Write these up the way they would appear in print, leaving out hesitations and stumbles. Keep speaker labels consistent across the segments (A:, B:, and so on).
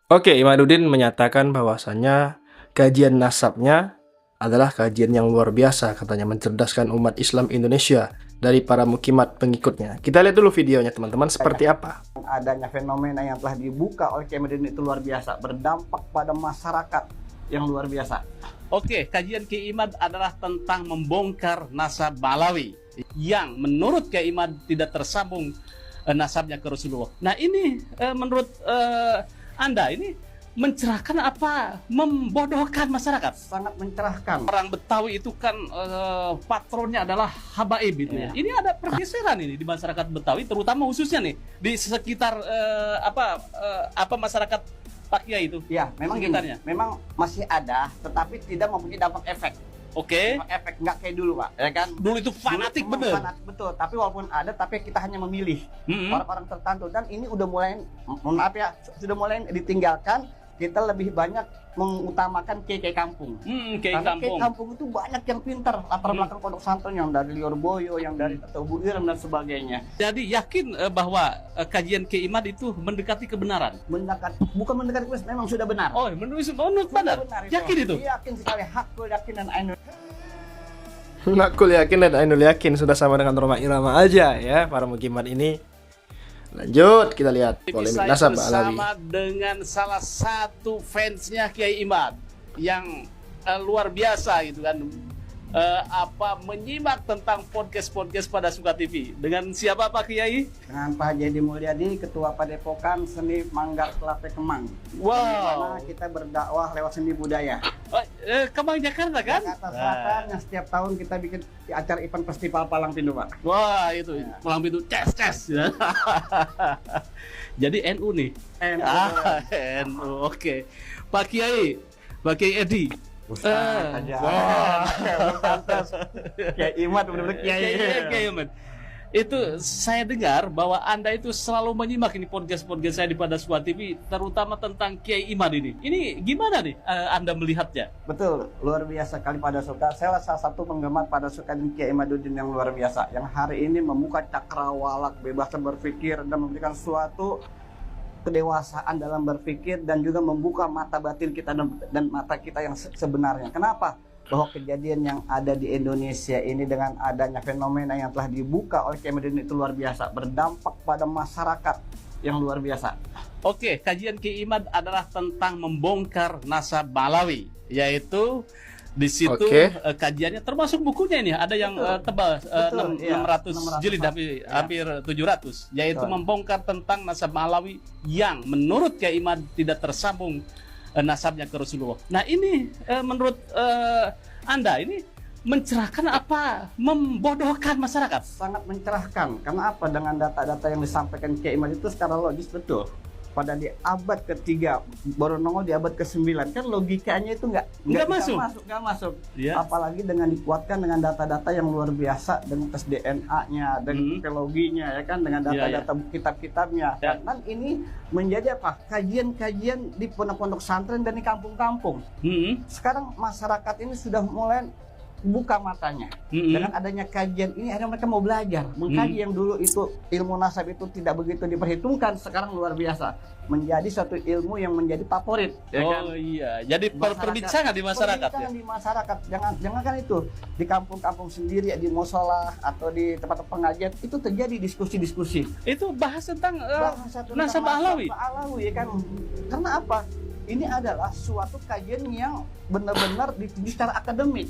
A: Oke, Imaduddin menyatakan bahwasannya kajian nasabnya adalah kajian yang luar biasa, katanya mencerdaskan umat Islam Indonesia dari para mukimat pengikutnya. Kita lihat dulu videonya teman-teman seperti apa.
B: Adanya fenomena yang telah dibuka oleh Kiai Imaduddin itu luar biasa, berdampak pada masyarakat yang luar biasa.
C: Oke, kajian Kiai Imad adalah tentang membongkar nasab Malawi yang menurut Kiai Imad tidak tersambung nasabnya ke Rasulullah. Nah ini menurut Anda ini mencerahkan apa membodohkan masyarakat?
B: Sangat mencerahkan.
C: Orang Betawi itu kan patronnya adalah habaib gitu ya. Ini ada pergeseran ini di masyarakat Betawi, terutama khususnya nih di sekitar apa masyarakat Pak Kiai itu.
B: Ya, memang gini, memang masih ada, tetapi tidak mempunyai dampak efek.
C: Oke.
B: Efek nggak kayak dulu, Pak. Ya kan?
C: Dulu itu fanatik bener.
B: Fanatik betul. Tapi walaupun ada, tapi kita hanya memilih orang-orang tertentu. Dan ini udah mulai, mohon maaf ya, sudah mulai ditinggalkan. Kita lebih banyak mengutamakan kiai kampung. Karena kiai kampung itu banyak yang pintar, latar belakang pondok pesantren yang dari Liorboyo, yang dari Tebu Irem dan sebagainya.
C: Jadi yakin bahwa kajian Kiai Imad itu mendekati kebenaran?
B: Bukan mendekati kebenaran, memang sudah benar.
C: Oh, menurut benar. Yakin itu?
B: Yakin sekali, hakul yakin dan ainul.
A: Hakul yakin dan ainul yakin sudah sama dengan Roma Irama aja ya para mukimat ini. Lanjut kita lihat polemik nasab Alawi.
C: Bersama dengan salah satu fansnya Kiai Imad yang luar biasa gitu kan, menyimak tentang podcast pada Suka TV. Dengan siapa Pak Kiai?
B: Dengan Pak Jadi Mulyadi, Ketua Padepokan Seni Manggar Kelate Kemang.
C: Wow.
B: Dimana kita berdakwah lewat seni budaya.
C: Kemang Jakarta kan?
B: Jakarta Selatan yang setiap tahun kita bikin acara event festival Palang Pintu, Pak.
C: Wah itu Palang Pintu ces ya. Jadi NU nih. NU. Oke. Pak Kiai Edi.
B: Ustaz aja. Kiai Imad benar-benar
C: Kiai Imad. Itu saya dengar bahwa Anda itu selalu menyimak ini podcast saya di Pada Suka TV, terutama tentang Kiai Imad ini. Ini gimana nih Anda melihatnya?
B: Betul, luar biasa kali Pada Suka. Saya salah satu penggemar Pada Suka dan Kiai Imaduddin yang luar biasa, yang hari ini membuka cakrawala kebebasan berpikir dan memberikan suatu kedewasaan dalam berpikir dan juga membuka mata batin kita dan mata kita yang sebenarnya. Kenapa? Bahwa kejadian yang ada di Indonesia ini dengan adanya fenomena yang telah dibuka oleh Kiai Imaduddin itu luar biasa, berdampak pada masyarakat yang luar biasa.
C: Oke, kajian Kiai Imad adalah tentang membongkar nasab Malawi, yaitu di situ kajiannya termasuk bukunya ini ada yang tebal 600 jilid hampir 700, yaitu membongkar tentang nasab Malawi yang menurut Kiai Imad tidak tersambung nasabnya ke Rasulullah. Nah ini menurut Anda ini mencerahkan apa membodohkan masyarakat?
B: Sangat mencerahkan. Karena apa? Dengan data-data yang disampaikan Kiai Imad itu secara logis betul. Pada di abad ke-3 baru nongol di abad ke-9 kan logikanya itu nggak masuk. Yeah. Apalagi dengan dikuatkan dengan data-data yang luar biasa, dengan tes DNA-nya, dengan teknologinya ya kan, dengan data-data kitab-kitabnya. Dan ini menjadi apa? Kajian-kajian di pondok-pondok pesantren dan di kampung-kampung. Sekarang masyarakat ini sudah mulai buka matanya dengan adanya kajian ini. Akhirnya mereka mau belajar mengkaji yang dulu itu ilmu nasab itu tidak begitu diperhitungkan, sekarang luar biasa menjadi suatu ilmu yang menjadi favorit.
C: Iya, jadi perbincangan di masyarakat.
B: Di masyarakat, jangan itu di kampung-kampung sendiri, di musola atau di tempat pengajian itu terjadi diskusi-diskusi.
C: Itu bahas tentang nasab Alawi
B: ya kan? Karena apa? Ini adalah suatu kajian yang benar-benar ditinjau secara akademik,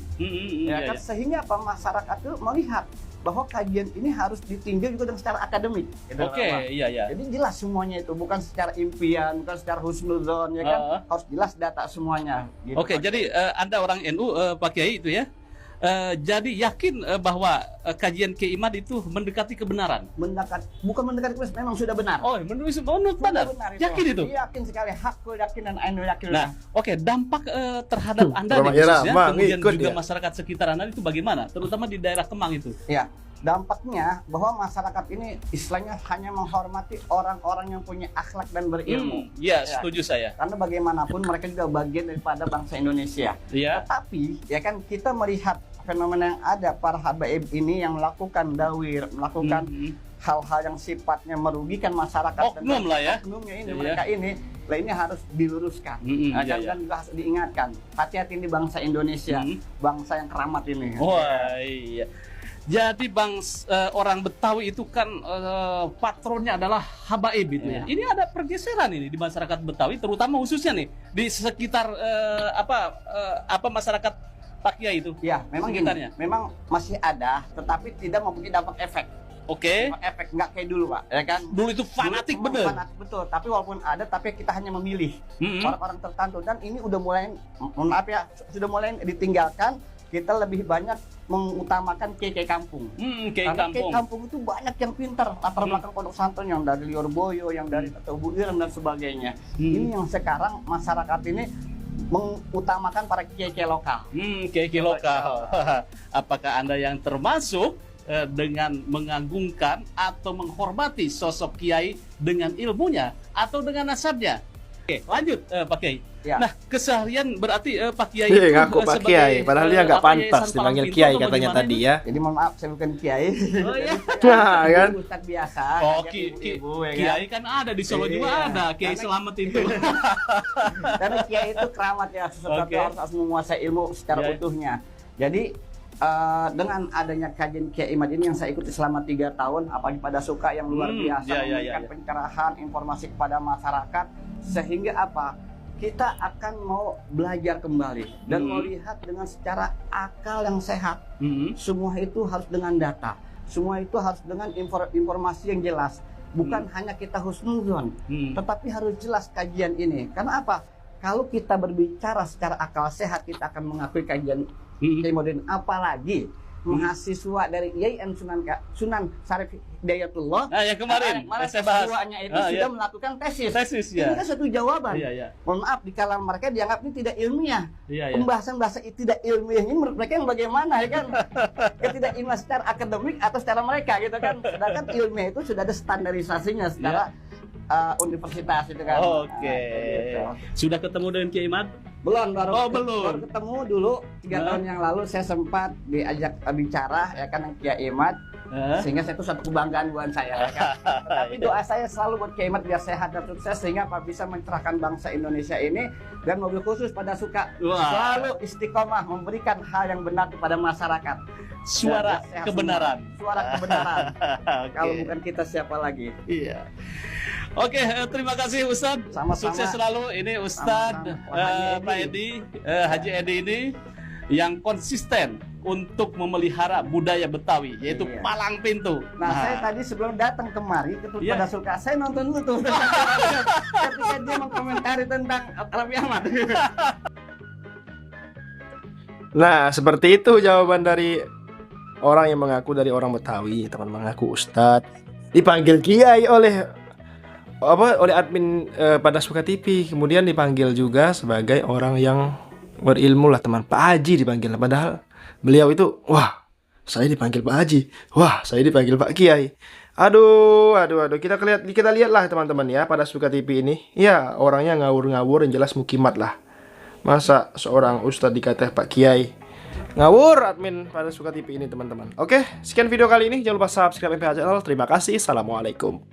B: kan? Sehingga apa, masyarakat itu melihat bahwa kajian ini harus ditinjau juga dengan secara akademik. Jadi jelas semuanya itu, bukan secara impian, bukan secara husnuzon, ya kan? Harus jelas data semuanya. Gitu.
C: Jadi Anda orang NU, Pak Kiai itu ya. Jadi yakin bahwa kajian Kiai Imad itu mendekati kebenaran?
B: Bukan mendekati kebenaran, memang sudah benar.
C: Oh, menurut benar. Yakin itu?
B: Yakin sekali, hakul yakin dan ainul yakin.
C: Nah, dampak terhadap Anda khususnya, kemudian juga masyarakat sekitar Anda itu bagaimana? Terutama di daerah Kemang itu.
B: Ya, dampaknya bahwa masyarakat ini istilahnya hanya menghormati orang-orang yang punya akhlak dan berilmu.
C: Setuju saya.
B: Karena bagaimanapun mereka juga bagian daripada bangsa Indonesia. Tetapi ya kan, kita melihat fenomena yang ada para habaib ini yang melakukan dawir, melakukan hal-hal yang sifatnya merugikan masyarakat,
C: oknum lah ya,
B: oknumnya ini mereka ini harus diluruskan. Dan juga harus diingatkan, hati-hati ini bangsa Indonesia, bangsa yang keramat ini.
C: Wah iya. Jadi orang Betawi itu kan patronnya adalah habaib itu ya. Ini ada pergeseran ini di masyarakat Betawi, terutama khususnya nih di sekitar masyarakat Pak Kiai itu.
B: Ya, memang gini, memang masih ada, tetapi tidak mempunyai dampak efek.
C: Oke.
B: Efek nggak kayak dulu, Pak, ya kan?
C: Dulu itu fanatik bener.
B: Fanatik betul, tapi walaupun ada, tapi kita hanya memilih orang-orang tertentu, dan ini udah mulai, mohon maaf ya, sudah mulai ditinggalkan. Kita lebih banyak mengutamakan kiai kampung. Karena kiai kampung itu banyak yang pintar, latar belakang pondok pesantren, yang dari Lioboyo, yang dari Tebu Ireng dan sebagainya. Ini yang sekarang masyarakat ini mengutamakan para kiai lokal.
C: Kiai lokal. Apakah Anda yang termasuk dengan mengagungkan atau menghormati sosok kiai dengan ilmunya atau dengan nasabnya? Oke, lanjut Pak Kiai. Ya. Nah, keseharian berarti Pak Kiai itu
A: ngaku Pak Kiai, padahal dia nggak pantas dipanggil Kiai katanya tadi ya.
B: Jadi mohon maaf, saya bukan Kiai.
C: Oh iya.
A: Nah, kan?
B: Ustaz biasa.
C: Oh, Kiai kan ada di Solo juga ada, Kiai Selamat itu.
B: Tapi Kiai itu keramat ya, sesuatu harus menguasai ilmu secara utuhnya. Jadi dengan adanya kajian Kiai Imad ini yang saya ikuti selama 3 tahun, apalagi pada suka yang luar biasa, memberikan pencerahan informasi kepada masyarakat, sehingga apa? Kita akan mau belajar kembali dan melihat dengan secara akal yang sehat. Semua itu harus dengan data, semua itu harus dengan informasi yang jelas. Bukan hanya kita husnuzon, tetapi harus jelas kajian ini. Karena apa? Kalau kita berbicara secara akal sehat, kita akan mengakui kajian Kiai Modern, apalagi mahasiswa dari IAIN Sunan Syarif Hidayatullah
C: yang kemarin saya bahas
B: itu sudah melakukan tesis ya. Ini kan satu jawaban. Mohon maaf, di kalangan mereka dianggap ini tidak ilmiah. Pembahasan bahasa tidak ilmiah ini menurut mereka yang bagaimana ya kan? Ketidakilmuan secara akademik atau secara mereka gitu kan. Sedangkan ilmiah itu sudah ada standarisasinya secara universitas itu kan.
C: Oke. Sudah ketemu dengan Kiai Imad?
B: Belum, baru
C: ketemu
B: dulu 3 tahun yang lalu. Saya sempat diajak bicara ya kan Kiai Imad, sehingga saya itu satu kebanggaan buat saya ya kan. Tapi doa saya selalu buat Kiai Imad biar sehat dan sukses, sehingga Pak bisa mencerahkan bangsa Indonesia ini, dan mobil khusus pada suka selalu istiqomah memberikan hal yang benar kepada masyarakat.
C: Suara kebenaran.
B: Suara kebenaran. Kalau bukan kita siapa lagi?
C: Iya. Oke, terima kasih Ustadz.
B: Sama-sama.
C: Sukses selalu. Ini Ustadz Pak Edi, Haji Edi ini yang konsisten untuk memelihara budaya Betawi, yaitu palang pintu.
B: Nah, saya tadi sebelum datang kemari ke pada suka, saya nonton dulu tuh ketika dia mengkomentari tentang Raffi Ahmad.
A: Nah, seperti itu jawaban dari orang yang mengaku dari orang Betawi, teman mengaku Ustadz, dipanggil Kiai oleh admin pada Suka TV, kemudian dipanggil juga sebagai orang yang berilmu lah, teman. Pak Haji dipanggil, padahal beliau itu, wah, saya dipanggil Pak Haji, wah, saya dipanggil Pak Kiai. Aduh, kita lihatlah teman-teman ya pada Suka TV ini. Ya, orangnya ngawur-ngawur, yang jelas mukimat lah. Masa seorang ustadz dikata Pak Kiai? Ngawur admin pada Suka TV ini, teman-teman. Oke, sekian video kali ini. Jangan lupa subscribe MPH Channel. Terima kasih. Assalamualaikum.